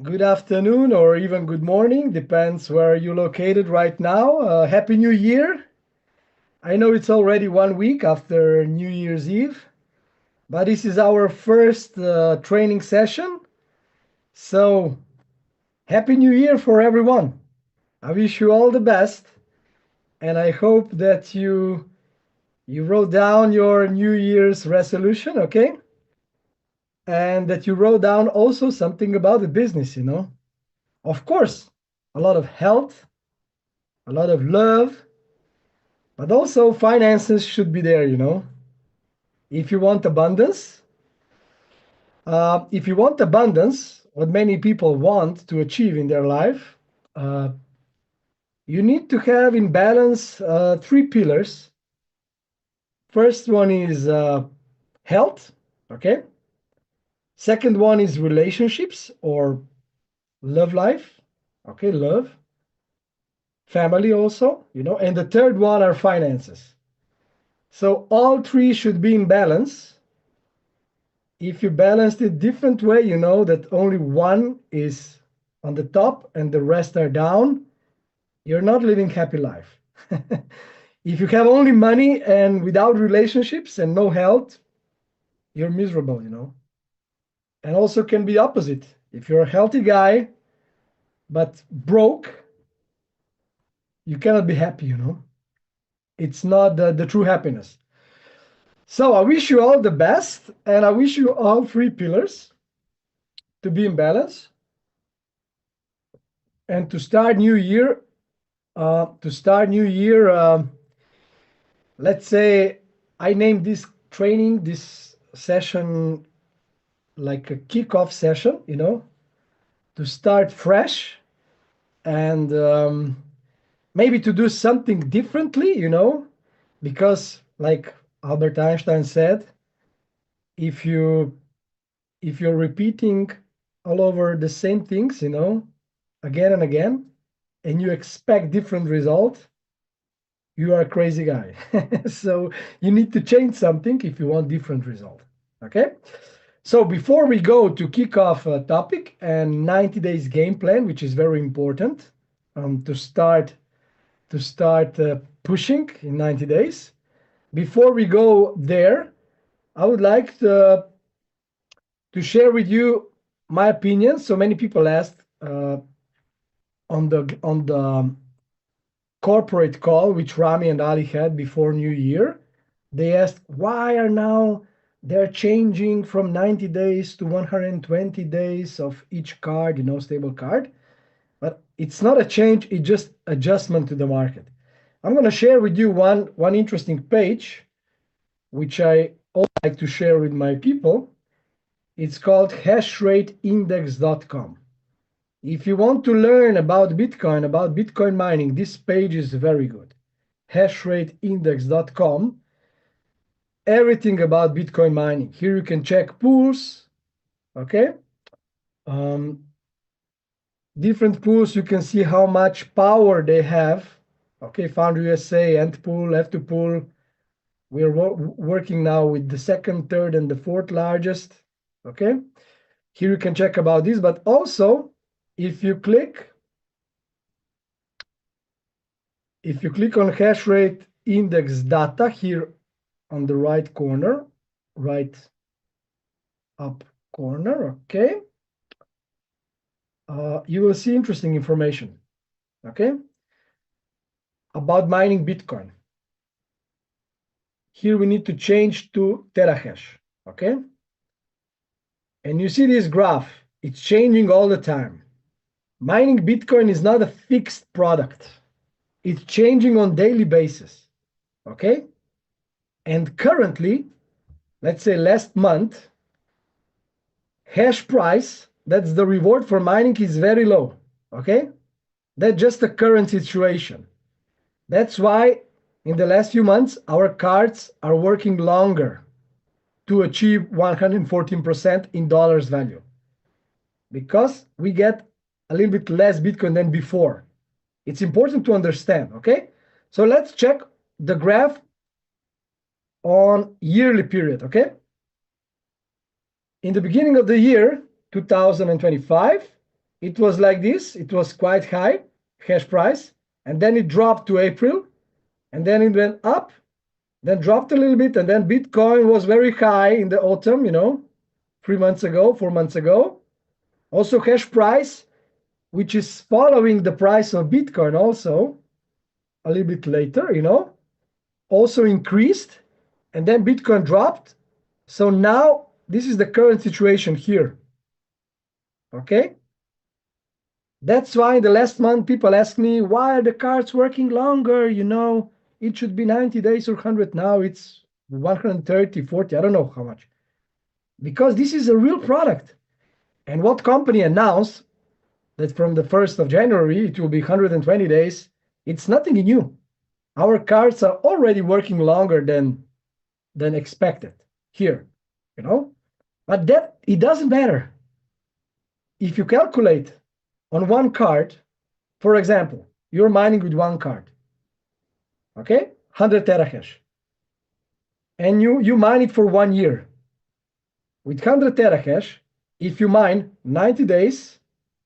Good afternoon or even good morning, depends where you're located right now. Happy New Year. I know it's already 1 week after New Year's Eve, but this is our first training session. So, Happy New Year for everyone. I wish you all the best, and I hope that you wrote down your New Year's resolution, okay? And that you wrote down also something about the business. Of course, a lot of health, a lot of love, but also finances should be there. If you want abundance, what many people want to achieve in their life, uh, you need to have in balance three pillars. First one is health, okay? Second one is relationships or love life, okay, love, family also, and the third one are finances. So all three should be in balance. If you balanced it different way, you know that only one is on the top and the rest are down, you're not living happy life. If you have only money and without relationships and no health, you're miserable. And also can be opposite. If you're a healthy guy but broke, you cannot be happy. It's not the true happiness. So I wish you all the best, and I wish you all three pillars to be in balance. And to start new year, let's say I named this training, this session, like a kickoff session, to start fresh and maybe to do something differently, because like Albert Einstein said, if you're repeating all over the same things, again and again, and you expect different results, you are a crazy guy. So you need to change something if you want different result. Okay. So before we go to kick off a topic and 90 days game plan, which is very important to start pushing in 90 days. Before we go there, I would like to share with you my opinion. So many people asked on the corporate call which Rami and Ali had before New Year. They asked why are now they're changing from 90 days to 120 days of each card, stable card. But it's not a change, it's just adjustment to the market. I'm going to share with you one interesting page, which I also like to share with my people. It's called hashrateindex.com. If you want to learn about Bitcoin mining, this page is very good. Hashrateindex.com. Everything about Bitcoin mining. Here you can check pools, okay? Different pools, you can see how much power they have. Okay, Foundry USA, Ant Pool, F2 Pool. We're working now with the second, third, and the fourth largest. Okay, here you can check about this, but also if you click on hash rate index data here on the right corner, right up corner, okay, you will see interesting information, okay, about mining Bitcoin. Here we need to change to terahash, okay? And you see this graph, it's changing all the time. Mining Bitcoin is not a fixed product. It's changing on daily basis, okay? And currently, let's say last month, hash price, that's the reward for mining, is very low, okay? That's just the current situation. That's why in the last few months, our cards are working longer to achieve 114% in dollars value, because we get a little bit less Bitcoin than before. It's important to understand, okay? So let's check the graph on yearly period, okay? In the beginning of the year, 2025, it was like this. It was quite high, hash price, and then it dropped to April, and then it went up, then dropped a little bit, and then Bitcoin was very high in the autumn, 3 months ago, 4 months ago. Also hash price, which is following the price of Bitcoin also, a little bit later, also increased, and then Bitcoin dropped. So now this is the current situation here. Okay? That's why in the last month people ask me, why are the cards working longer? It should be 90 days or 100. Now it's 130, 40, I don't know how much. Because this is a real product. And what company announced that from the 1st of January, it will be 120 days, it's nothing new. Our cards are already working longer than expected here, But that, it doesn't matter. If you calculate on one card, for example, you're mining with one card, okay? 100 terahash. And you mine it for 1 year. With 100 terahash, if you mine 90 days,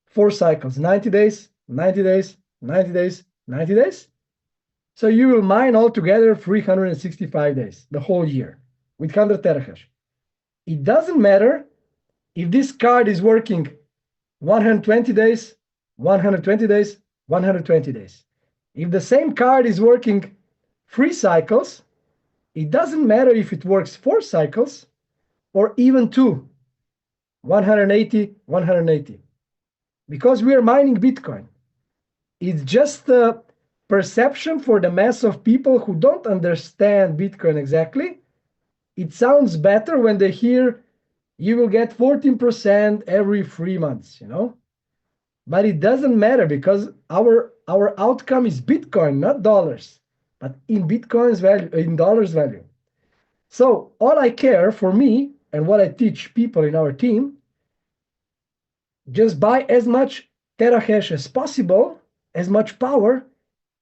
4 cycles, 90 days, 90 days, 90 days, 90 days. So you will mine altogether 365 days, the whole year, with 100 terahash. It doesn't matter if this card is working 120 days, 120 days, 120 days. If the same card is working 3 cycles, it doesn't matter if it works 4 cycles or even 2, 180, 180. Because we are mining Bitcoin. It's just a perception for the mass of people who don't understand Bitcoin exactly. It sounds better when they hear you will get 14% every 3 months, But it doesn't matter because our outcome is Bitcoin, not dollars, but in Bitcoin's value, in dollars value. So all I care for me and what I teach people in our team, just buy as much terahash as possible, as much power,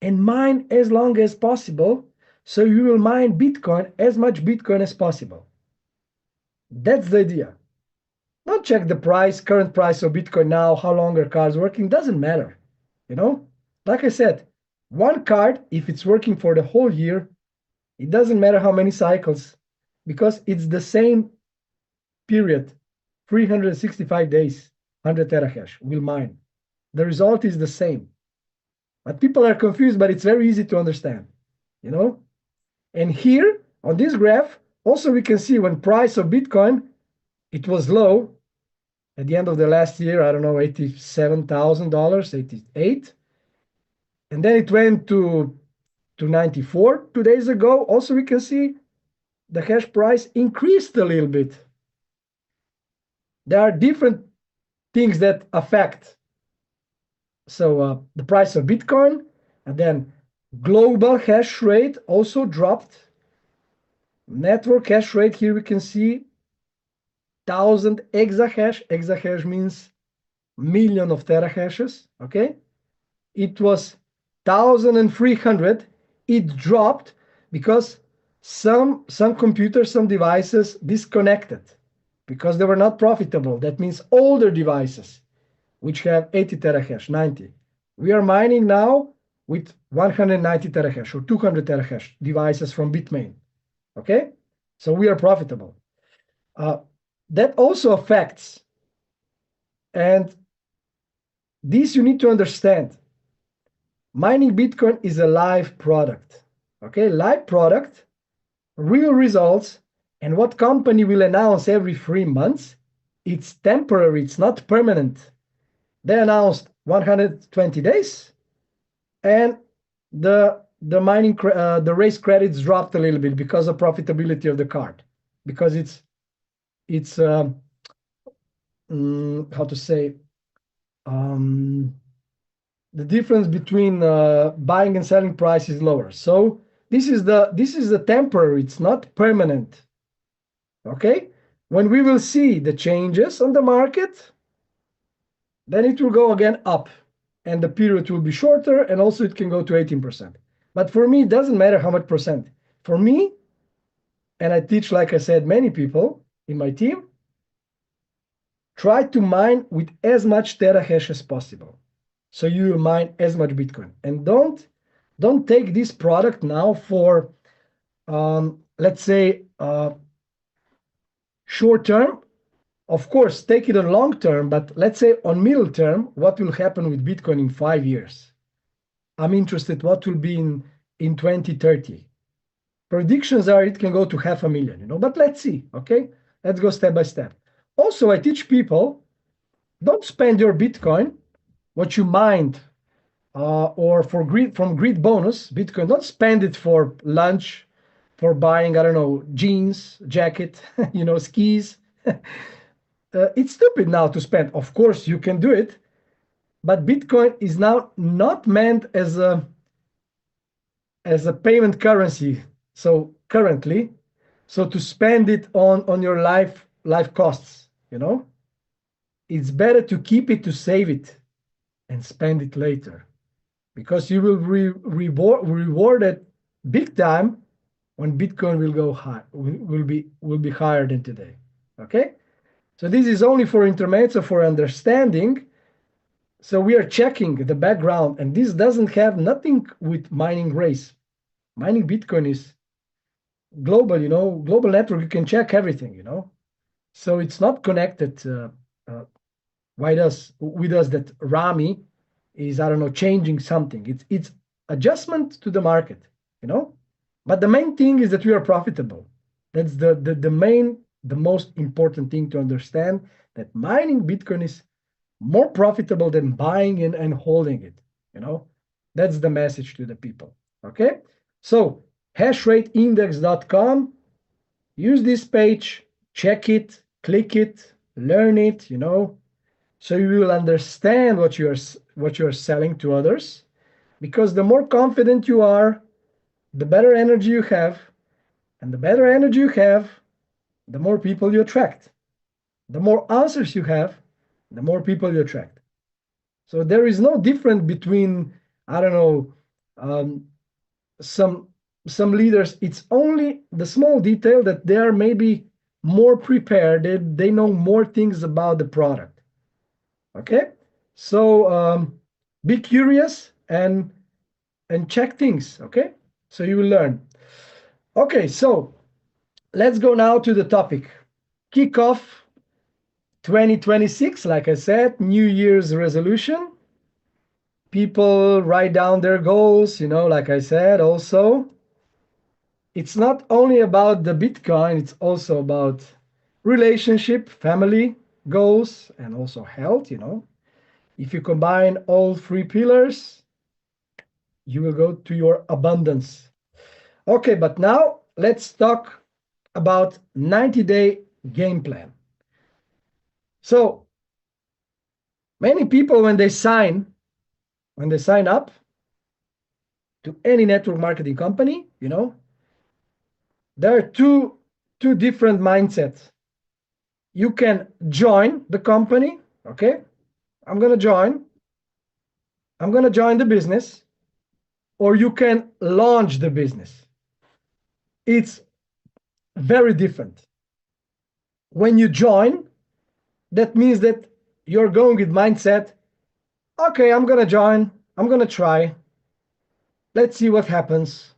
and mine as long as possible. So you will mine Bitcoin, as much Bitcoin as possible. That's the idea. Don't check the price, current price of Bitcoin now, how long are cards working, doesn't matter. Like I said, one card, if it's working for the whole year, it doesn't matter how many cycles, because it's the same period, 365 days, 100 terahash will mine. The result is the same. But people are confused, but it's very easy to understand, And here on this graph, also we can see when price of Bitcoin, it was low at the end of the last year, I don't know, $87,000, 88. And then it went to 94 2 days ago. Also, we can see the hash price increased a little bit. There are different things that affect. So the price of Bitcoin, and then global hash rate also dropped. Network hash rate, here we can see 1,000 exahash. Exahash means million of terahashes, okay? It was 1,300. It dropped because some computers, some devices disconnected because they were not profitable. That means older devices, which have 80 terahash, 90. We are mining now with 190 terahash or 200 terahash devices from Bitmain, okay? So we are profitable. That also affects, and this you need to understand. Mining Bitcoin is a live product, okay? Live product, real results, and what company will announce every 3 months, it's temporary, it's not permanent. They announced 120 days, and the mining the raise credits dropped a little bit because of profitability of the card, because it's how to say, the difference between buying and selling price is lower. So this is the temporary, it's not permanent. Okay, when we will see the changes on the market, then it will go again up, and the period will be shorter, and also it can go to 18%. But for me, it doesn't matter how much percent. For me, and I teach, like I said, many people in my team, try to mine with as much terahash as possible. So you will mine as much Bitcoin. And don't take this product now for, let's say, short term. Of course, take it on long term, but let's say on middle term, what will happen with Bitcoin in 5 years? I'm interested what will be in 2030. Predictions are it can go to 500,000, but let's see, okay? Let's go step by step. Also, I teach people, don't spend your Bitcoin, what you mined, or from grid bonus, Bitcoin, don't spend it for lunch, for buying, I don't know, jeans, jacket, skis. It's stupid now to spend. Of course, you can do it, but Bitcoin is now not meant as a payment currency. So currently, so to spend it on your life costs, it's better to keep it, to save it, and spend it later, because you will reward it big time when Bitcoin will go high, will be higher than today. Okay. So this is only for intermezzo, for understanding. So we are checking the background, and this doesn't have nothing with mining race. Mining Bitcoin is global, global network. You can check everything, So it's not connected with us that Rami is, I don't know, changing something. It's adjustment to the market, But the main thing is that we are profitable. That's the most important thing to understand, that mining Bitcoin is more profitable than buying and holding it. That's the message to the people. Okay. So hashrateindex.com, use this page, check it, click it, learn it, so you will understand what you're selling to others, because the more confident you are, the better energy you have, and the better energy you have, the more people you attract. The more answers you have, the more people you attract. So there is no difference between, I don't know, some leaders. It's only the small detail that they are maybe more prepared. They know more things about the product. Okay, so be curious and check things. Okay, so you will learn. Okay, so let's go now to the topic. Kick off 2026, like I said, New Year's resolution. People write down their goals, like I said. Also, it's not only about the Bitcoin, it's also about relationship, family goals, and also health. If you combine all three pillars, you will go to your abundance. Okay, but now let's talk about 90-day game plan. So many people, when they sign up to any network marketing company, there are two different mindsets. You can join the company. Okay, I'm gonna join the business, or you can launch the business. It's very different. When you join, that means that you're going with mindset, okay, I'm gonna join, I'm gonna try, let's see what happens.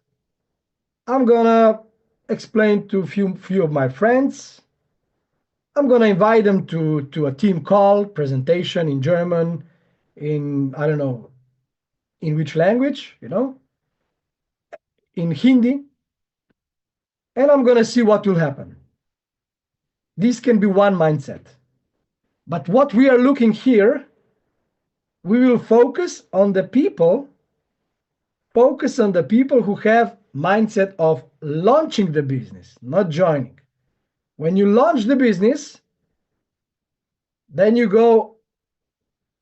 I'm gonna explain to few of my friends. I'm gonna invite them to a team call, presentation in German, in, I don't know, in which language, in Hindi, and I'm gonna see what will happen. This can be one mindset. But what we are looking here, we will focus on the people who have mindset of launching the business, not joining. When you launch the business, then your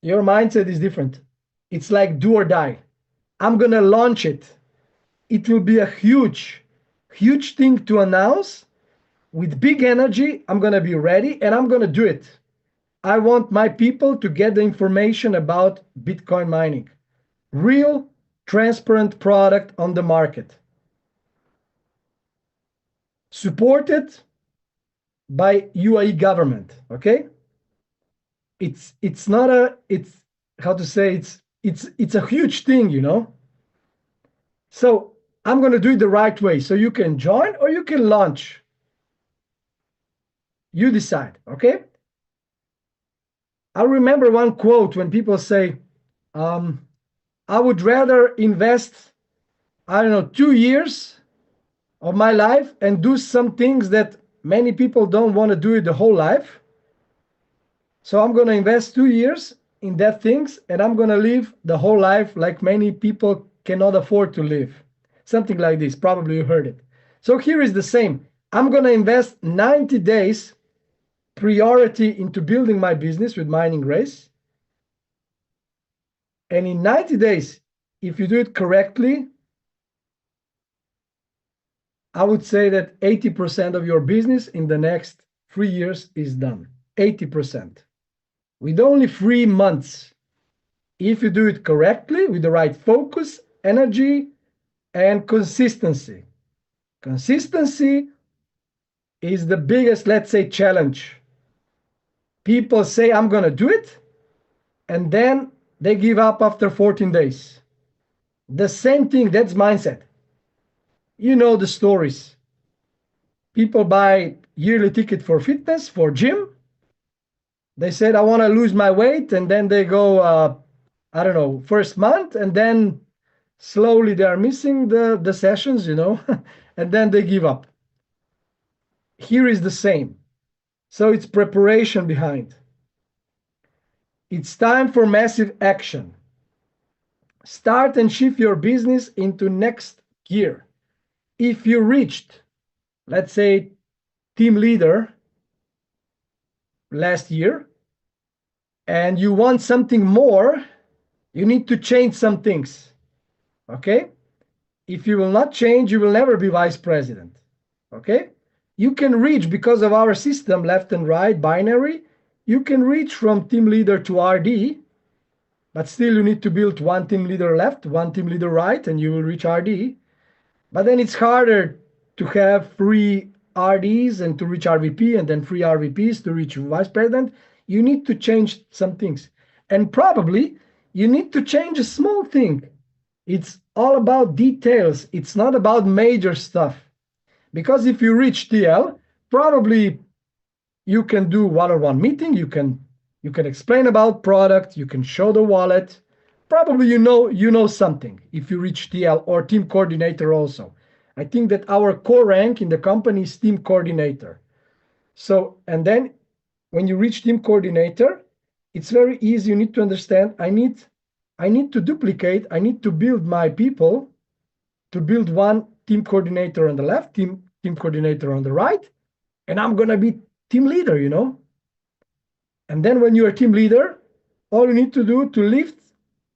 mindset is different. It's like do or die. I'm gonna launch it. It will be a huge thing to announce. With big energy, I'm gonna be ready and I'm gonna do it. I want my people to get the information about Bitcoin mining. Real, transparent product on the market. Supported by UAE government, okay? it's not a, it's how to say, it's a huge thing, you know. So I'm going to do it the right way. So you can join or you can launch. You decide, okay? I remember one quote when people say, I would rather invest, I don't know, 2 years of my life and do some things that many people don't want to do it the whole life. So I'm going to invest 2 years in that things and I'm going to live the whole life like many people cannot afford to live. Something like this. Probably you heard it. So here is the same. I'm going to invest 90 days priority into building my business with mining race. And in 90 days, if you do it correctly, I would say that 80% of your business in the next 3 years is done. 80%. With only 3 months. If you do it correctly, with the right focus, energy, and consistency. Consistency is the biggest, let's say, challenge. People say, I'm going to do it, and then they give up after 14 days. The same thing, that's mindset. You know the stories. People buy yearly ticket for fitness, for gym. They said, I want to lose my weight, and then they go, I don't know, first month, and then slowly they are missing the sessions, you know, and then they give up. Here is the same. So it's preparation behind. It's time for massive action. Start and shift your business into next gear. If you reached, let's say, team leader last year, and you want something more, you need to change some things. Okay? If you will not change, you will never be vice president. Okay? You can reach, because of our system, left and right, binary, you can reach from team leader to RD, but still you need to build one team leader left, one team leader right, and you will reach RD. But then it's harder to have 3 RDs and to reach RVP, and then 3 RVPs to reach vice president. You need to change some things. And probably you need to change a small thing. It's all about details. It's not about major stuff. Because if you reach TL, probably you can do one-on-one meeting. You can explain about product. You can show the wallet. Probably you know something if you reach TL or team coordinator also. I think that our core rank in the company is team coordinator. So, and then when you reach team coordinator, it's very easy. You need to understand, I need to duplicate, I need to build my people to build one team coordinator on the left, team coordinator on the right, and I'm going to be team leader, you know. And then when you're a team leader, all you need to do to lift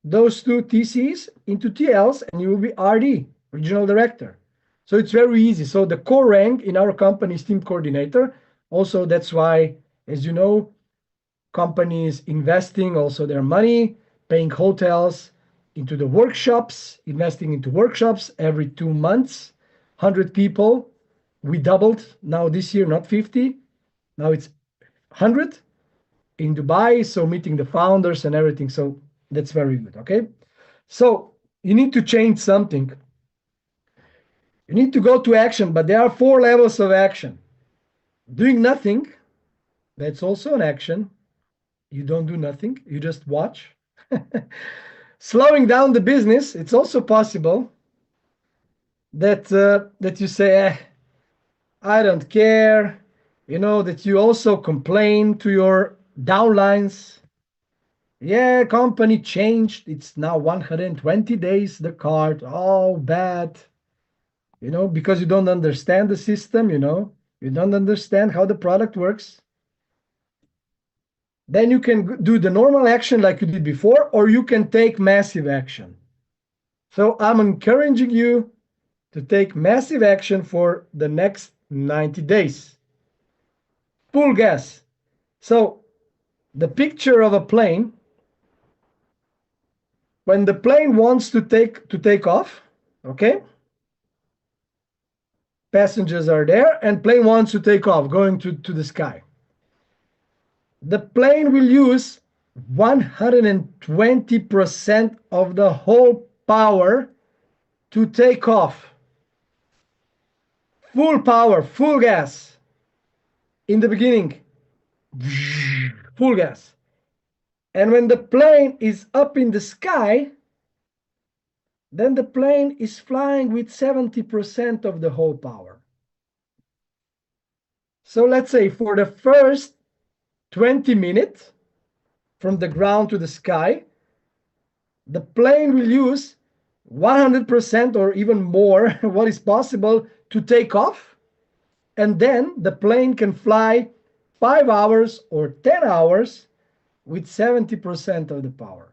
those 2 TCs into TLs, and you will be RD, regional director. So it's very easy. So the core rank in our company is team coordinator. Also, that's why, as you know, companies investing also their money, paying hotels into the workshops, investing into workshops every 2 months, 100 people. We doubled now this year, not 50. Now it's 100 in Dubai. So meeting the founders and everything. So that's very good. Okay. So you need to change something. You need to go to action, but there are 4 levels of action. Doing nothing, that's also an action. You don't do nothing, you just watch. Slowing down the business, it's also possible that that you say, I don't care, you know, that you also complain to your downlines. Yeah, company changed, it's now 120 days, the card, oh, bad. You know, because you don't understand the system, you know, you don't understand how the product works. Then you can do the normal action like you did before, or you can take massive action. So I'm encouraging you to take massive action for the next 90 days. Full gas. So the picture of a plane, when the plane wants to take off, okay? Passengers are there and plane wants to take off, going to the sky. the plane will use 120% of the whole power to take off. Full power, full gas. In the beginning, full gas. And when the plane is up in the sky, then the plane is flying with 70% of the whole power. So let's say for the first 20 minutes from the ground to the sky, the plane will use 100% or even more what is possible to take off. And then the plane can fly 5 hours or 10 hours with 70% of the power.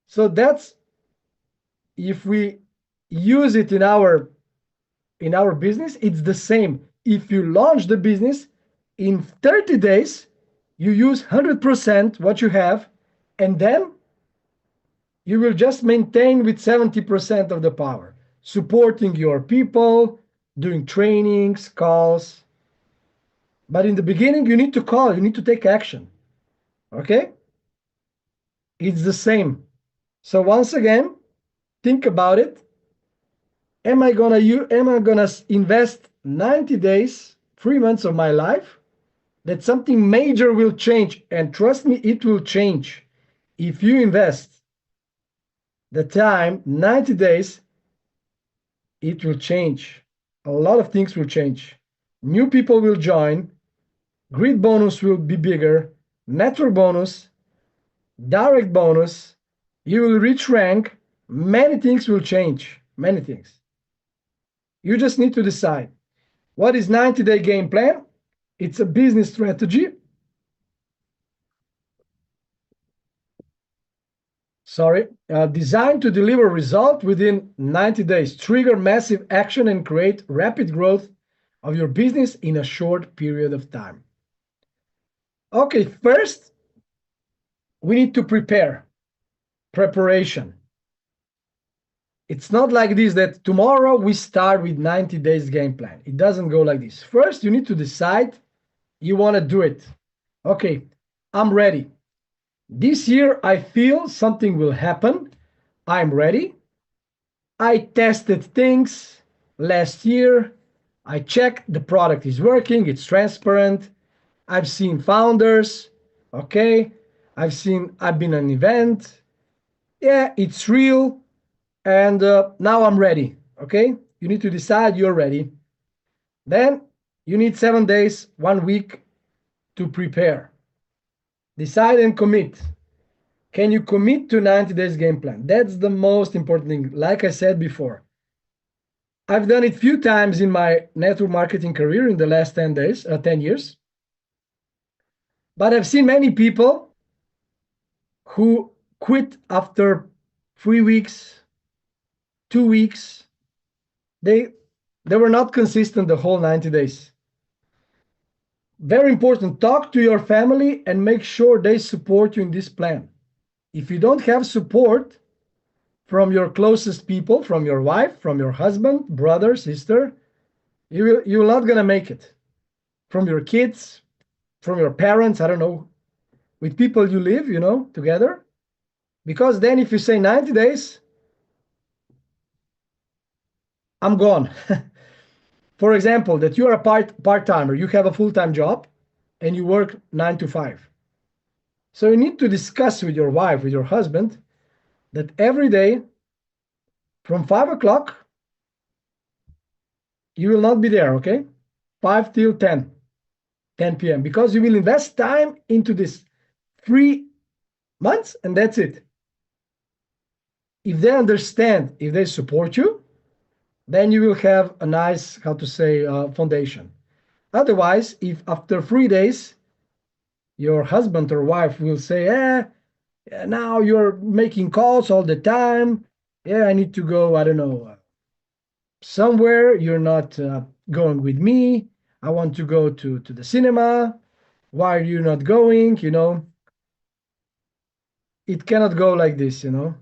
So that's, if we use it in our business, it's the same. If you launch the business in 30 days, you use 100% what you have, and then you will just maintain with 70% of the power, supporting your people, doing trainings, calls. But in the beginning, you need to call, you need to take action. Okay? It's the same. So once again, think about it. Am I gonna invest 90 days, 3 months of my life, that something major will change? And trust me, it will change. If you invest the time, 90 days, it will change. A lot of things will change. New people will join. Grid bonus will be bigger. Network bonus, direct bonus. You will reach rank. Many things will change. Many things. You just need to decide. What is 90-day game plan? It's a business strategy. Designed to deliver result within 90 days, trigger massive action and create rapid growth of your business in a short period of time. Okay, first, we need to prepare. Preparation. It's not like this that tomorrow we start with 90 days game plan. It doesn't go like this. First, you need to decide you want to do it. Okay, I'm ready. This year, I feel something will happen. I'm ready. I tested things last year. I checked the product is working. It's transparent. I've seen founders. Okay. I've been an event. Yeah, it's real. And now I'm ready. Okay. You need to decide you're ready. Then you need 7 days, 1 week to prepare. Decide and commit. Can you commit to 90 days game plan? That's the most important thing. Like I said before, I've done it a few times in my network marketing career in the last 10 years. But I've seen many people who quit after 3 weeks, 2 weeks. They were not consistent the whole 90 days. Very important, talk to your family and make sure they support you in this plan. If you don't have support from your closest people, from your wife, from your husband, brother, sister, you're not gonna make it. From your kids, from your parents, I don't know, with people you live, together. Because then if you say 90 days, I'm gone. For example, that you're a part-timer, you have a full-time job, and you work 9 to 5. So you need to discuss with your wife, with your husband, that every day from 5 o'clock, you will not be there, okay? 5 till 10 p.m. Because you will invest time into this 3 months, and that's it. If they understand, if they support you, then you will have a nice, foundation. Otherwise, if after 3 days, your husband or wife will say, now you're making calls all the time. Yeah, I need to go, I don't know, somewhere. You're not going with me. I want to go to the cinema. Why are you not going? It cannot go like this, You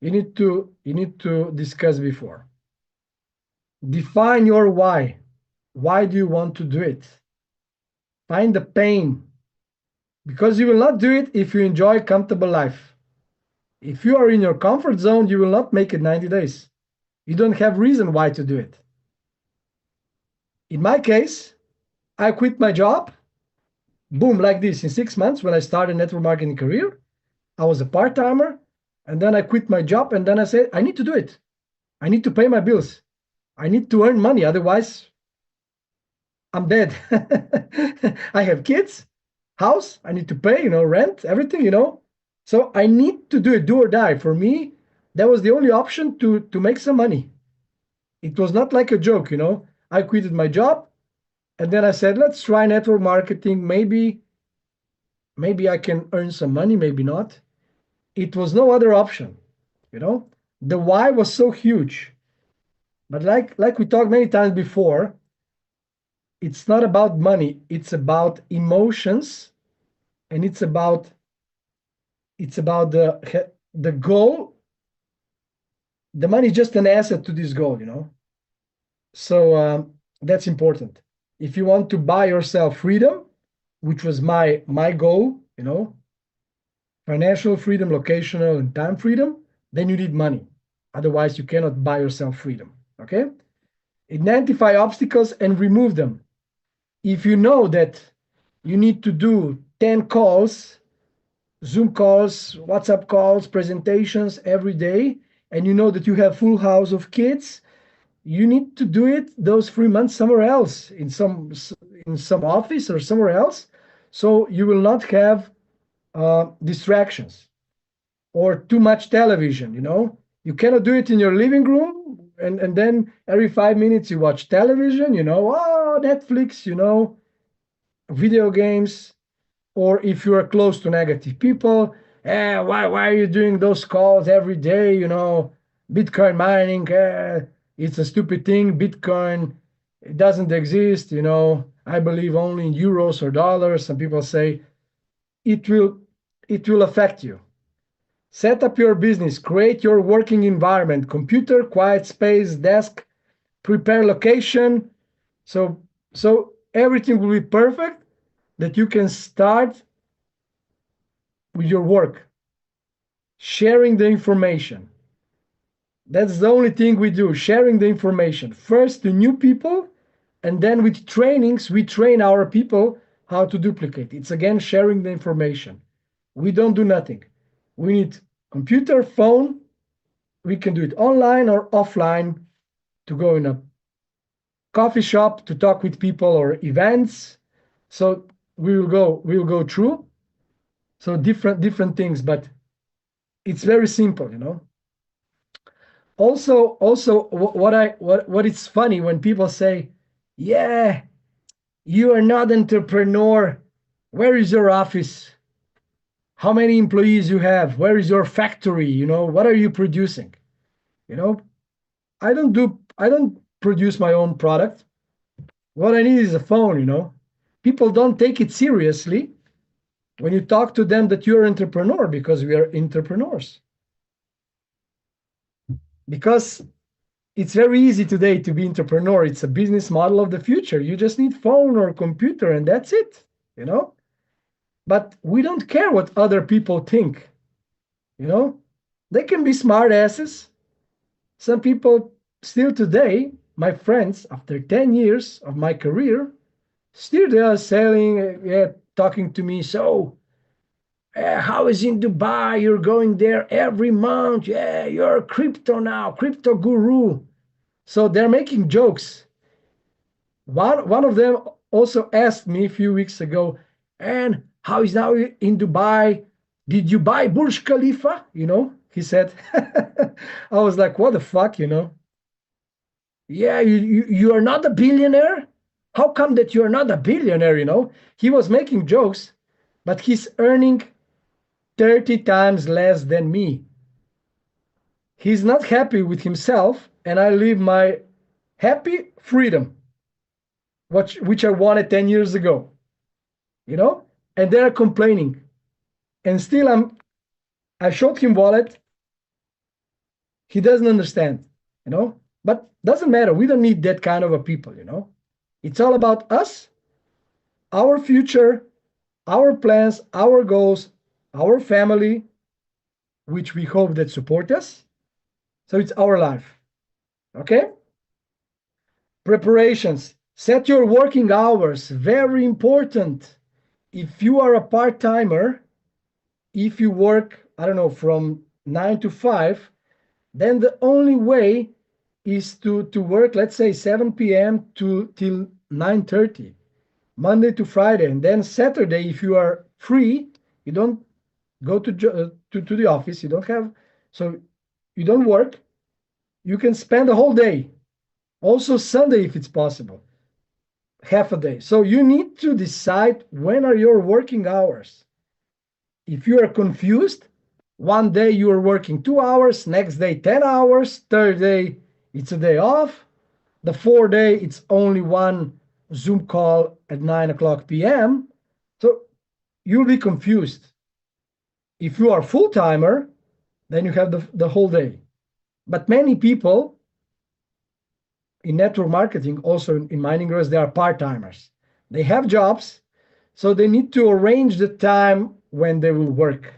need to discuss before. Define your why. Why do you want to do it? Find the pain. because you will not do it if you enjoy a comfortable life. If you are in your comfort zone, you will not make it 90 days. You don't have reason why to do it. In my case, I quit my job, boom, like this, in 6 months when I started network marketing career. I was a part-timer, and then I quit my job, and then I said, I need to do it. I need to pay my bills. I need to earn money, otherwise I'm dead. I have kids, house, I need to pay, rent, everything, So I need to do it, do or die. For me, that was the only option to make some money. It was not like a joke, I quitted my job, and then I said, let's try network marketing. Maybe I can earn some money, maybe not. It was no other option, The why was so huge. But like we talked many times before, it's not about money. It's about emotions, and it's about the goal. The money is just an asset to this goal, So that's important. If you want to buy yourself freedom, which was my goal, financial freedom, locational, and time freedom, then you need money. Otherwise, you cannot buy yourself freedom. Okay? Identify obstacles and remove them. If you know that you need to do 10 calls, Zoom calls, WhatsApp calls, presentations every day, and you know that you have full house of kids, you need to do it those 3 months somewhere else, in some office or somewhere else, so you will not have distractions or too much television. You cannot do it in your living room, and then every 5 minutes you watch television, Netflix, video games. Or if you are close to negative people, why are you doing those calls every day? Bitcoin mining, it's a stupid thing. Bitcoin, it doesn't exist. I believe only in euros or dollars. Some people say it will affect you. Set up your business, create your working environment, computer, quiet space, desk, prepare location. So everything will be perfect, that you can start with your work. Sharing the information. That's the only thing we do, sharing the information. First to new people, and then with trainings, we train our people how to duplicate. It's again sharing the information. We don't do nothing. We need computer, phone. We can do it online or offline, to go in a coffee shop to talk with people, or events. So we'll go through. So different things, but it's very simple, Also, what it's funny when people say, yeah, you are not entrepreneur. Where is your office? How many employees you have? Where is your factory? What are you producing? I don't produce my own product. What I need is a phone. People don't take it seriously when you talk to them that you're an entrepreneur, because we are entrepreneurs. Because it's very easy today to be entrepreneur. It's a business model of the future. You just need phone or computer, and that's it, But we don't care what other people think, They can be smart asses. Some people still today, my friends, after 10 years of my career, still they are talking to me. So, how is in Dubai? You're going there every month. Yeah, you're a crypto now, crypto guru. So they're making jokes. One of them also asked me a few weeks ago, and how is now in Dubai? Did you buy Burj Khalifa? He said. I was like, what the fuck, Yeah, you are not a billionaire? How come that you are not a billionaire, He was making jokes, but he's earning 30 times less than me. He's not happy with himself, and I live my happy freedom, which I wanted 10 years ago, and they're complaining. And still I showed him wallet. He doesn't understand, but doesn't matter. We don't need that kind of a people, It's all about us, our future, our plans, our goals, our family, which we hope that support us. So it's our life. Okay? Preparations. Set your working hours. Very important. If you are a part-timer, if you work, I don't know, from 9 to 5, then the only way is to work, let's say 7 p.m. to till 9:30, Monday to Friday. And then Saturday, if you are free, you don't go to the office, you don't have, so you don't work, you can spend the whole day. Also Sunday, if it's possible, half a day. So you need to decide when are your working hours. If you are confused, one day you are working 2 hours, next day 10 hours, third day it's a day off, the fourth day it's only one Zoom call at 9 o'clock p.m. So you'll be confused. If you are full-timer, then you have the whole day. But many people in network marketing, also in mining rows, they are part-timers. They have jobs, so they need to arrange the time when they will work,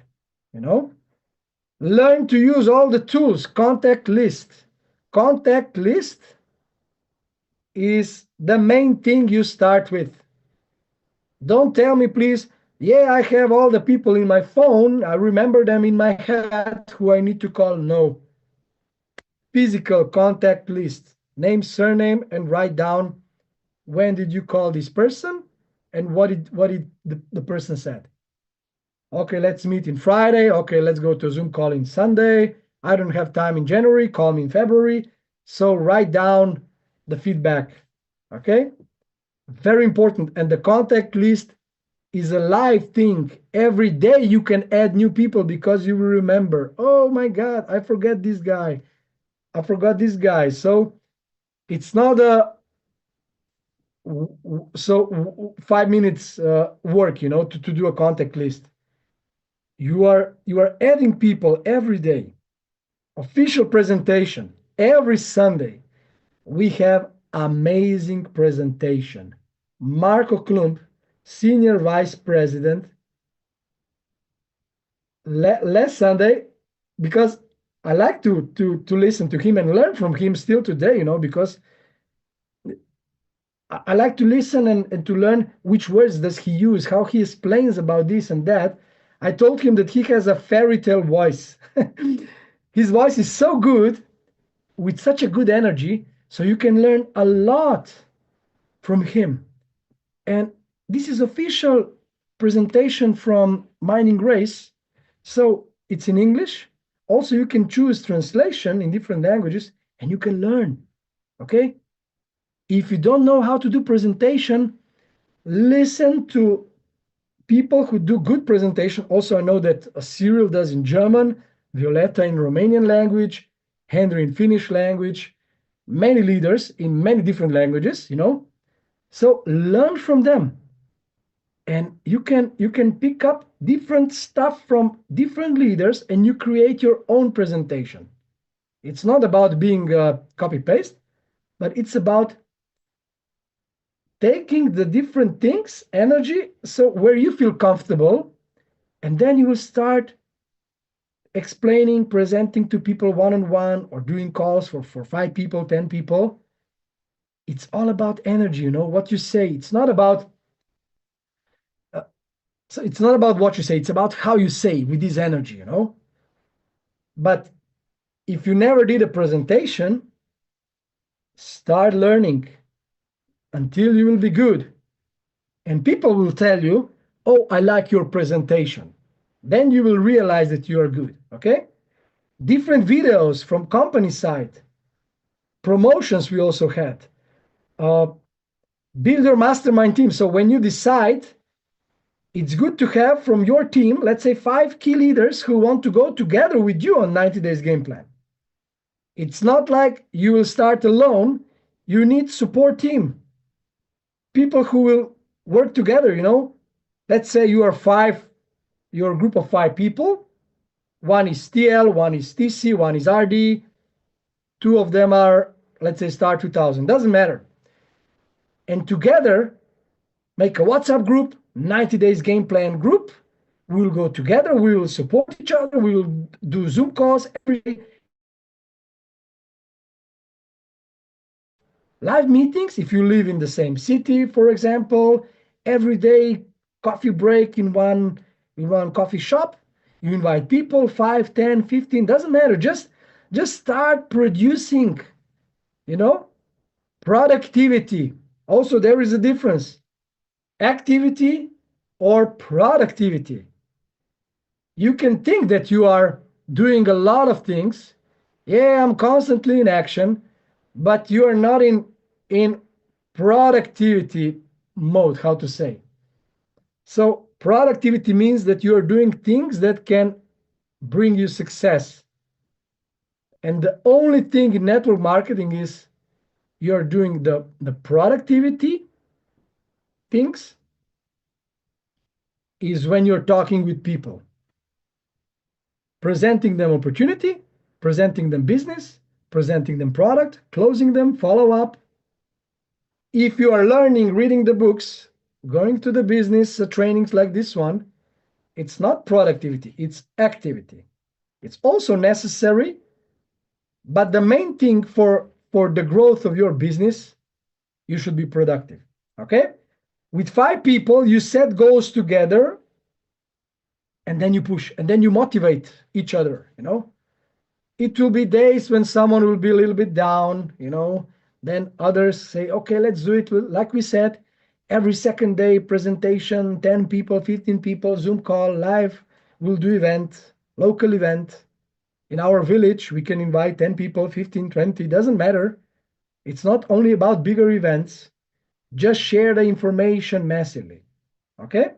you know? Learn to use all the tools. Contact list. Contact list is the main thing you start with. Don't tell me, please, yeah, I have all the people in my phone, I remember them in my head who I need to call. No. Physical contact list. Name, surname, and write down when did you call this person and what did the person said. Okay, let's meet in Friday. Okay, let's go to a Zoom call in Sunday. I don't have time in January. Call me in February. So write down the feedback. Okay? Very important. And the contact list is a live thing. Every day you can add new people because you will remember, oh my God, I forget this guy. I forgot this guy. So it's not a 5 minutes work, you know, to do a contact list. You are adding people every day. Official presentation every Sunday. We have amazing presentation. Marco Klump, Senior Vice President, last Sunday, because I like to listen to him and learn from him still today, you know, because I like to listen and to learn which words does he use, how he explains about this and that. I told him that he has a fairy tale voice. His voice is so good, with such a good energy, so you can learn a lot from him. And this is official presentation from Mining Race, so it's in English. Also, you can choose translation in different languages, and you can learn, okay? If you don't know how to do presentation, listen to people who do good presentation. Also, I know that Cyril does in German, Violetta in Romanian language, Henry in Finnish language, many leaders in many different languages, you know. So learn from them. And you can pick up different stuff from different leaders and you create your own presentation. It's not about being copy-paste, but it's about taking the different things, energy, so where you feel comfortable, and then you will start explaining, presenting to people one-on-one or doing calls for 5 people, 10 people. It's all about energy, you know, what you say. It's not about so it's not about what you say, it's about how you say with this energy, you know. But if you never did a presentation, start learning until you will be good. And people will tell you, oh, I like your presentation. Then you will realize that you are good, okay? Different videos from company side. Promotions we also had. Build your mastermind team. So when you decide, it's good to have from your team, let's say 5 key leaders who want to go together with you on 90 days game plan. It's not like you will start alone. You need support team. People who will work together, you know. Let's say you are 5, you're a group of 5 people. One is TL, one is TC, one is RD. 2 of them are, let's say, Star 2000. Doesn't matter. And together, make a WhatsApp group, 90 days game plan group. We will go together. We will support each other. We will do Zoom calls every day. Live meetings, if you live in the same city, for example, every day coffee break in one coffee shop. You invite people, 5, 10, 15, doesn't matter. Just start producing, productivity. Also, there is a difference. Activity or productivity. You can think that you are doing a lot of things. Yeah, I'm constantly in action, but you are not in productivity mode, how to say. So productivity means that you are doing things that can bring you success. And the only thing in network marketing is you're doing the productivity things is when you're talking with people, presenting them opportunity, presenting them business, presenting them product, closing them, follow up. If you are learning, reading the books, going to the business trainings like this one, it's not productivity, it's activity. It's also necessary, but the main thing for the growth of your business, you should be productive, okay? With 5 people, you set goals together, and then you push, and then you motivate each other, It will be days when someone will be a little bit down, Then others say, okay, let's do it. Like we said, every second day presentation, 10 people, 15 people, Zoom call, live. We'll do event, local event. In our village, we can invite 10 people, 15, 20, doesn't matter. It's not only about bigger events. Just share the information massively, okay?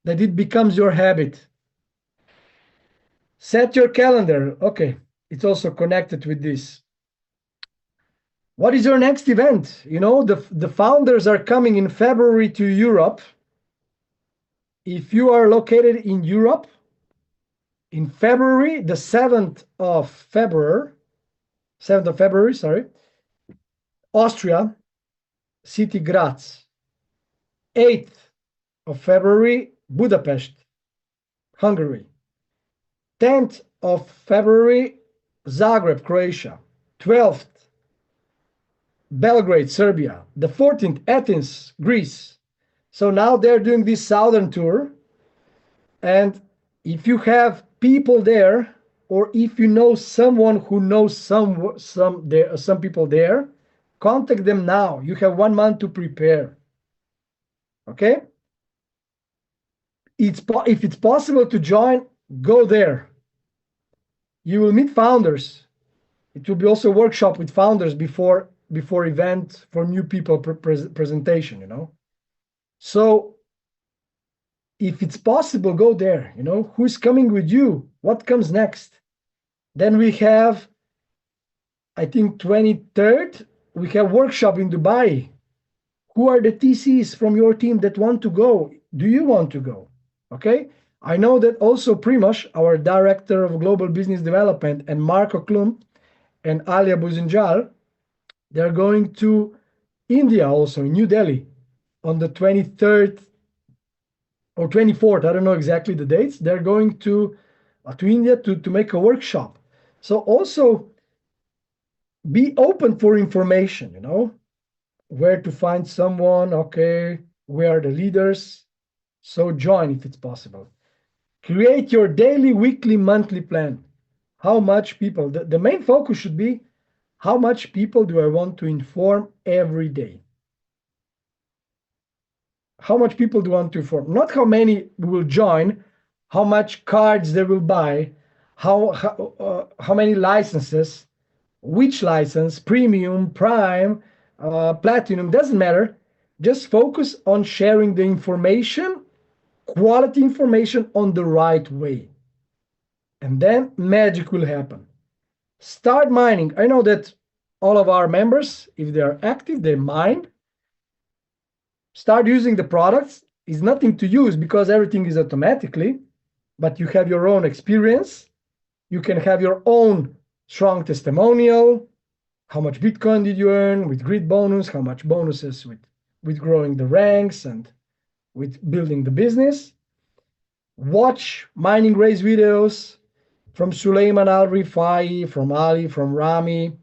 That it becomes your habit. Set your calendar. Okay, it's also connected with this. What is your next event? The founders are coming in February to Europe. If you are located in Europe, in February, the 7th of February, Austria, city Graz. 8th of February, Budapest, Hungary. 10th of February, Zagreb, Croatia. 12th, Belgrade, Serbia. The 14th, Athens, Greece. So now they're doing this southern tour. And if you have people there, or if you know someone who knows some people there, contact them now. You have 1 month to prepare. Okay? If it's possible to join, go there. You will meet founders. It will be also a workshop with founders before event for new people presentation, So if it's possible, go there, Who's coming with you? What comes next? Then we have, I think 23rd, we have workshop in Dubai. Who are the TCs from your team that want to go? Do you want to go? Okay? I know that also Primoz, our Director of Global Business Development, and Marco Klum and Alia Buzinjal, they're going to India also, in New Delhi, on the 23rd or 24th. I don't know exactly the dates. They're going to India to make a workshop. So also be open for information, where to find someone, okay, where are the leaders. So join if it's possible. Create your daily, weekly, monthly plan. How much people, the main focus should be, how much people do I want to inform every day? How much people do I want to inform? Not how many will join, how much cards they will buy, how many licenses, which license, premium, prime, platinum, doesn't matter. Just focus on sharing the information, quality information on the right way. And then magic will happen. Start mining. I know that all of our members, if they are active, they mine. Start using the products. It's nothing to use because everything is automatically, but you have your own experience. You can have your own strong testimonial. How much Bitcoin did you earn with grid bonus? How much bonuses with growing the ranks? And with building the business. Watch mining race videos from Suleiman Al-Rifai, from Ali, from Rami,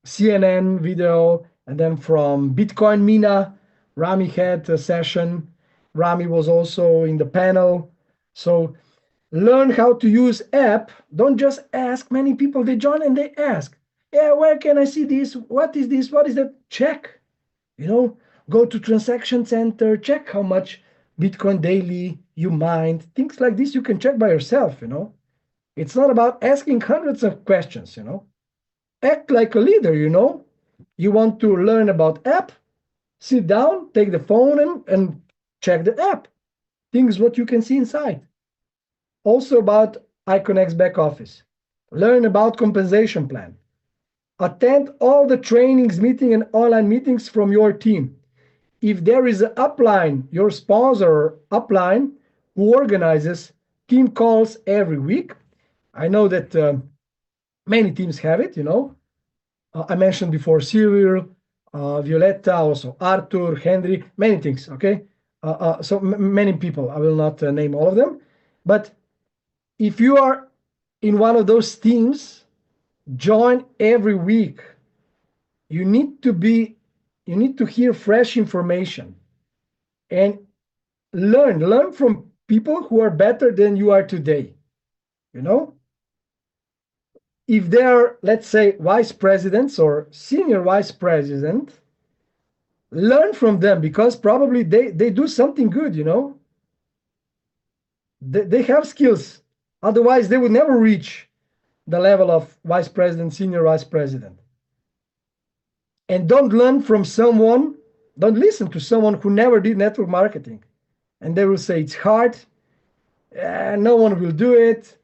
CNN video, and then from Bitcoin Mina. Rami had a session. Rami was also in the panel. So learn how to use app. Don't just ask. Many people, they join and they ask, yeah, where can I see this? What is this? What is that? Check. Go to transaction center, check how much Bitcoin daily you mined. Things like this you can check by yourself. It's not about asking hundreds of questions. Act like a leader. You want to learn about app, sit down, take the phone and check the app. Things what you can see inside. Also about IconX back office. Learn about compensation plan. Attend all the trainings, meeting, and online meetings from your team. If there is an upline, your sponsor or upline who organizes team calls every week, I know that many teams have it, I mentioned before Cyril, Violetta, also Arthur, Henry, many things, okay? So many people, I will not name all of them. But if you are in one of those teams, join every week. You need to hear fresh information and learn from people who are better than you are today. If they are, let's say, vice presidents or senior vice president, learn from them, because probably they do something good. They have skills. Otherwise, they would never reach the level of vice president, senior vice president. And don't listen to someone who never did network marketing. And they will say, it's hard. No one will do it.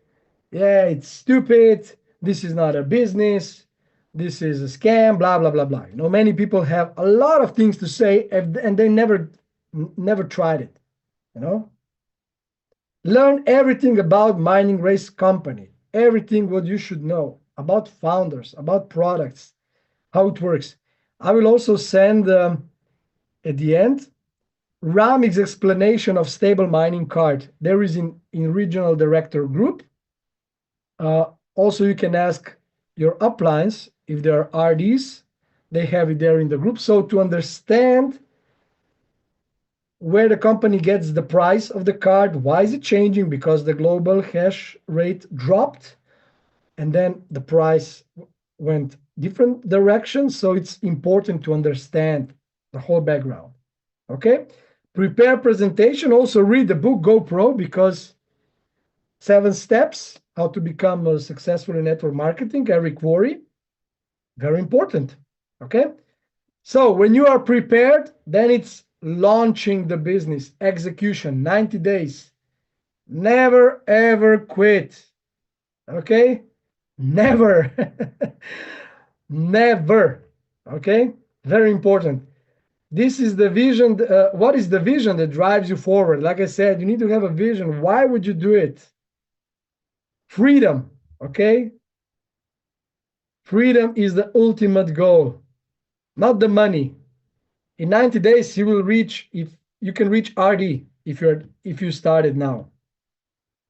Yeah, it's stupid. This is not a business. This is a scam, blah, blah, blah, blah. Many people have a lot of things to say and they never tried it. Learn everything about mining race company. Everything what you should know about founders, about products, how it works. I will also send at the end Rami's explanation of stable mining card. There is in regional director group. Also, you can ask your uplines if there are RDs. They have it there in the group. So to understand where the company gets the price of the card, why is it changing? Because the global hash rate dropped and then the price went different directions. So it's important to understand the whole background. Okay? Prepare presentation. Also read the book GoPro, because 7 steps how to become successful in network marketing, Eric Worre. Very important. Okay? So when you are prepared, then it's launching the business, execution, 90 days. Never, ever quit. Okay? Never. Never. Okay? Very important. This is the vision. What is the vision that drives you forward? Like I said, you need to have a vision. Why would you do it? Freedom. Okay? Freedom is the ultimate goal, not the money. In 90 days, you will reach, if you can reach RD if you started now.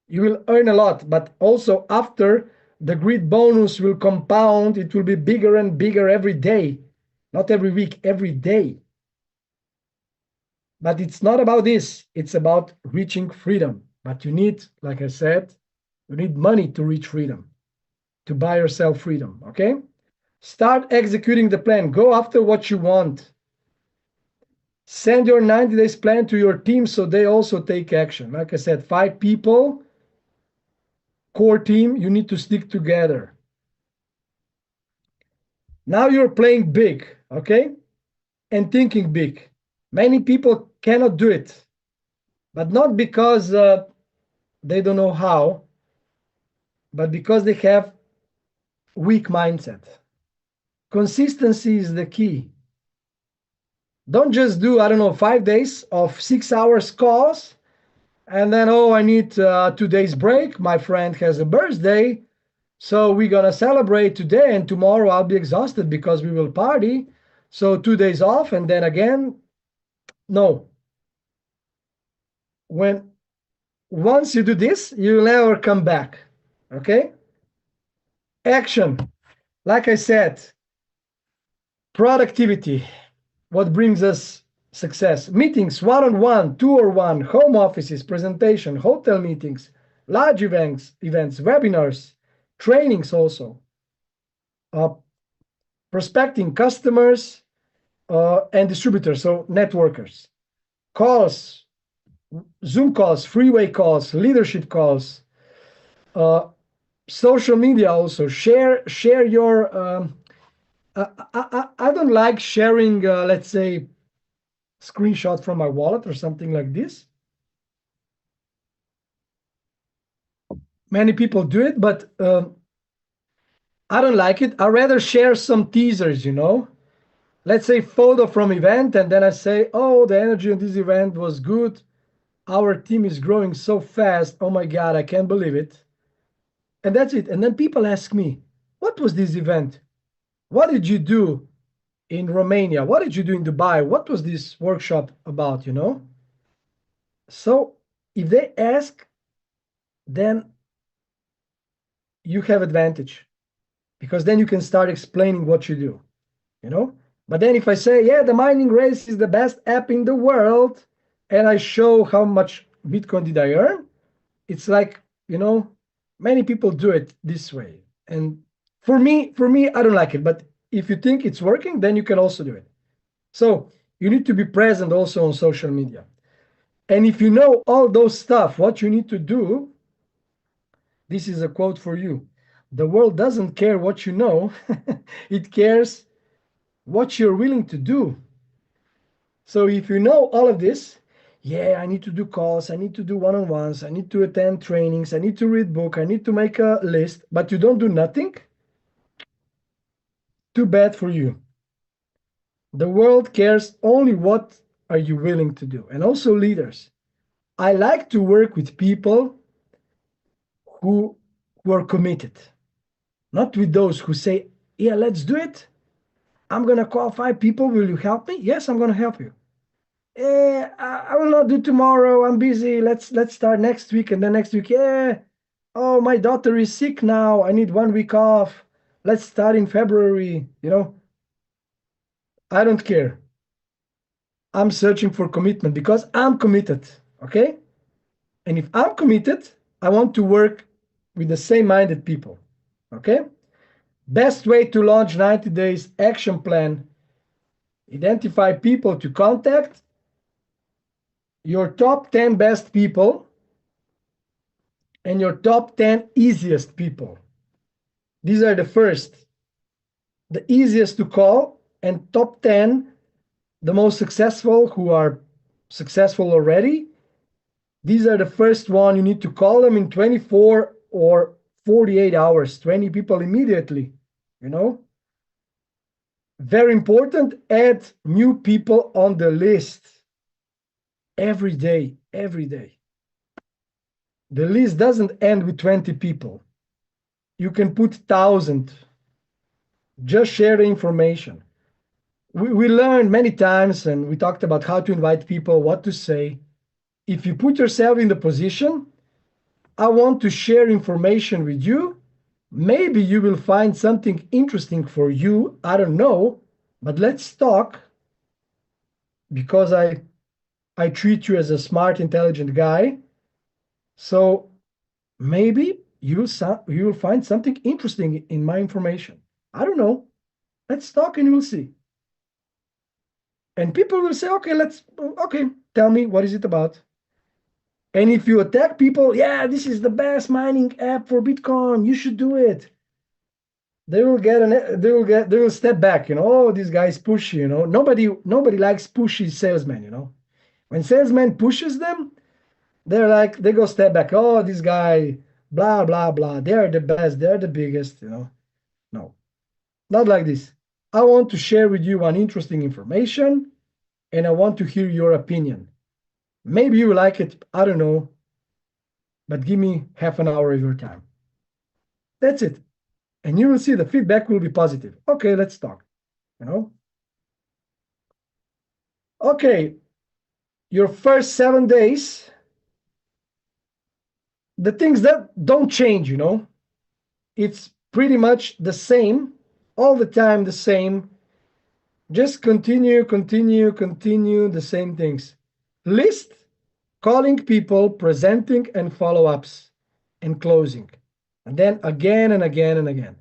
You will earn a lot, but also after, the grid bonus will compound. It will be bigger and bigger every day, not every week, every day. But it's not about this. It's about reaching freedom. But you need, like I said, you need money to reach freedom, to buy yourself freedom, okay? Start executing the plan. Go after what you want. Send your 90 days plan to your team so they also take action. Like I said, 5 people, core team, you need to stick together. Now you're playing big, okay? And thinking big. Many people cannot do it, but not because they don't know how, but because they have weak mindset. Consistency is the key. Don't just do, 5 days of 6 hours calls, and then, I need 2 days break. My friend has a birthday, so we're going to celebrate today, and tomorrow I'll be exhausted because we will party. So 2 days off, and then again, No. Once you do this, you'll never come back. Okay? Action. Like I said, productivity. What brings us success? Meetings, one-on-one, two-on-one, home offices, presentation, hotel meetings, large events, webinars, trainings also. Prospecting customers and distributors, so networkers. Calls, Zoom calls, freeway calls, leadership calls, social media also. Share your. I don't like sharing, let's say, screenshot from my wallet or something like this. Many people do it, but I don't like it. I rather share some teasers, Let's say photo from event, and then I say, oh, the energy in this event was good. Our team is growing so fast. Oh my God, I can't believe it. And that's it. And then people ask me, what was this event? What did you do in Romania? What did you do in Dubai? What was this workshop about, So if they ask, then you have advantage because then you can start explaining what you do, But then if I say, yeah, the mining race is the best app in the world, and I show how much Bitcoin did I earn, it's like, many people do it this way. And for me, I don't like it. But if you think it's working, then you can also do it. So you need to be present also on social media. And if you know all those stuff, what you need to do, this is a quote for you. The world doesn't care what you know. It cares what you're willing to do. So if you know all of this, yeah, I need to do calls, I need to do one-on-ones, I need to attend trainings, I need to read book, I need to make a list, but you don't do nothing, too bad for you. The world cares only what are you willing to do. And also leaders. I like to work with people who are committed, not with those who say, yeah, let's do it. I'm going to call 5 people. Will you help me? Yes, I'm going to help you. I will not do tomorrow. I'm busy. Let's start next week. And then next week, yeah. Oh, my daughter is sick now. I need 1 week off. Let's start in February. I don't care. I'm searching for commitment because I'm committed. Okay. And if I'm committed, I want to work with the same-minded people. Okay. Best way to launch 90 days action plan. Identify people to contact. Your top 10 best people and your top 10 easiest people. These are the first, the easiest to call, and top 10, the most successful, who are successful already. These are the first one. You need to call them in 24 or 48 hours, 20 people immediately, Very important, add new people on the list every day, every day. The list doesn't end with 20 people. You can put 1,000. Just share the information. We learned many times, and we talked about how to invite people, what to say. If you put yourself in the position, I want to share information with you. Maybe you will find something interesting for you. I don't know, but let's talk because I treat you as a smart, intelligent guy. So maybe you will find something interesting in my information. I don't know. Let's talk and we'll see. And people will say, okay, tell me, what is it about? And if you attack people, yeah, this is the best mining app for Bitcoin, you should do it. They will step back, oh, this guy is pushy, Nobody likes pushy salesmen, When salesman pushes them, they go step back. Oh, this guy, blah, blah, blah. They're the best, they're the biggest, No, not like this. I want to share with you one interesting information, and I want to hear your opinion. Maybe you like it, I don't know, but give me half an hour of your time. That's it. And you will see the feedback will be positive. Okay, let's talk, Okay, your first 7 days, the things that don't change, it's pretty much the same, all the time the same. Just continue the same things. List, calling people, presenting, and follow-ups, and closing. And then again and again and again.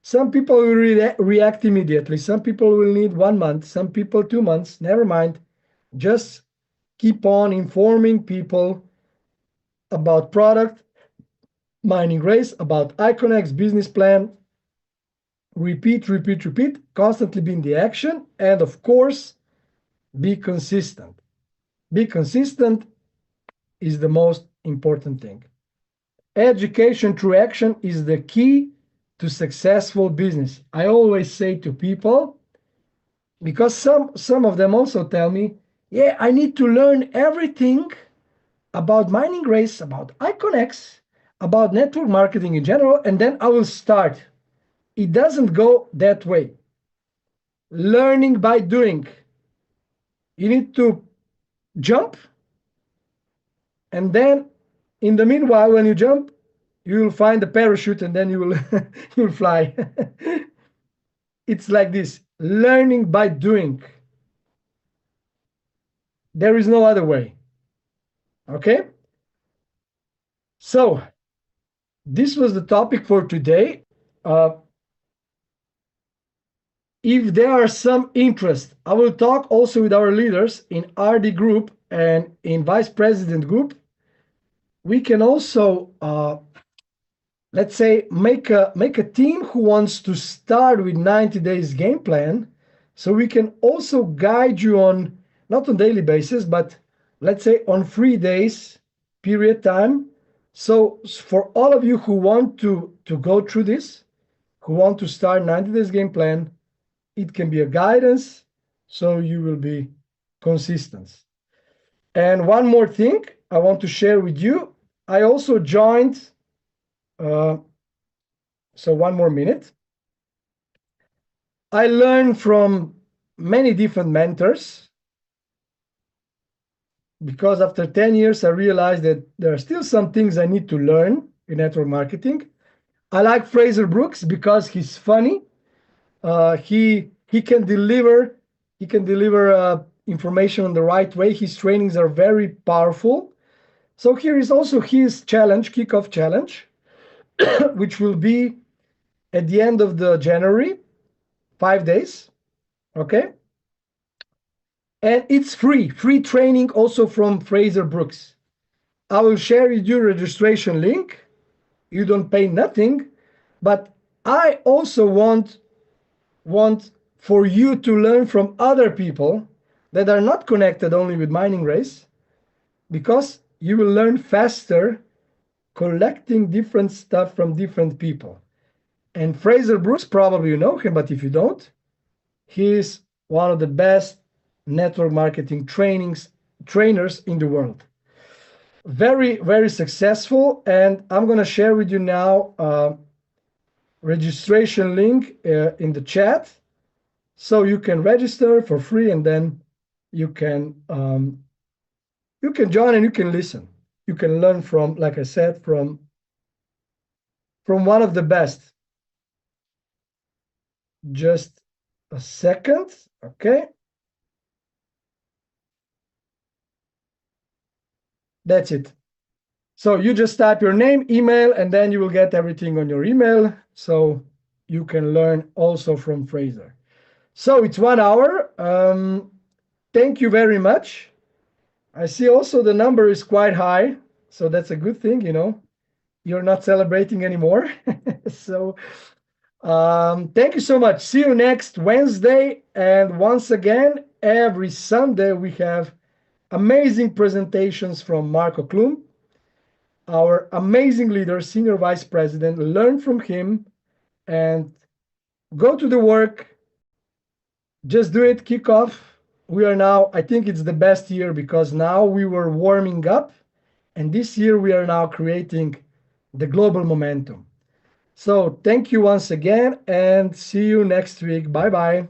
Some people will react immediately. Some people will need 1 month. Some people 2 months. Never mind. Just keep on informing people about product, mining race, about Iconex business plan. Repeat, constantly be in the action, and of course, be consistent. Be consistent is the most important thing. Education through action is the key to successful business. I always say to people, because some of them also tell me, yeah, I need to learn everything about mining race, about Iconex, about network marketing in general, and then I will start. It doesn't go that way. Learning by doing. You need to jump, and then in the meanwhile, when you jump, you will find a parachute, and then you will you'll fly. It's like this, learning by doing. There is no other way. Okay? So, this was the topic for today. If there are some interest, I will talk also with our leaders in RD group and in vice president group. We can also, let's say, make a team who wants to start with 90 days game plan. So we can also guide you on, not on daily basis, but let's say on 3 days period time. So for all of you who want to go through this, who want to start 90 days game plan, it can be a guidance, so you will be consistent. And one more thing I want to share with you. I also joined, so one more minute. I learned from many different mentors, because after 10 years, I realized that there are still some things I need to learn in network marketing. I like Fraser Brooks because he's funny. He can deliver information in the right way. His trainings are very powerful. So here is also his challenge, kickoff challenge, which will be at the end of the January, 5 days. Okay. And it's free training also from Fraser Brooks. I will share with you registration link. You don't pay nothing, but I also want for you to learn from other people that are not connected only with mining race, because you will learn faster collecting different stuff from different people. And Fraser Brooks, probably you know him, but if you don't, he's one of the best network marketing trainers in the world. Very, very successful. And I'm going to share with you now registration link in the chat, so you can register for free, and then you can join and you can listen. You can learn from, like I said, from one of the best. Just a second, okay? That's it. So you just type your name, email, and then you will get everything on your email, so you can learn also from Fraser. So it's 1 hour. Thank you very much. I see also the number is quite high, so that's a good thing, You're not celebrating anymore. So thank you so much. See you next Wednesday. And once again, every Sunday we have amazing presentations from Marco Klum, our amazing leader, senior vice president. Learn from him and go to the work. Just do it, kick off. We are now, I think it's the best year, because now we were warming up, and this year we are now creating the global momentum. So thank you once again, and see you next week. Bye-bye.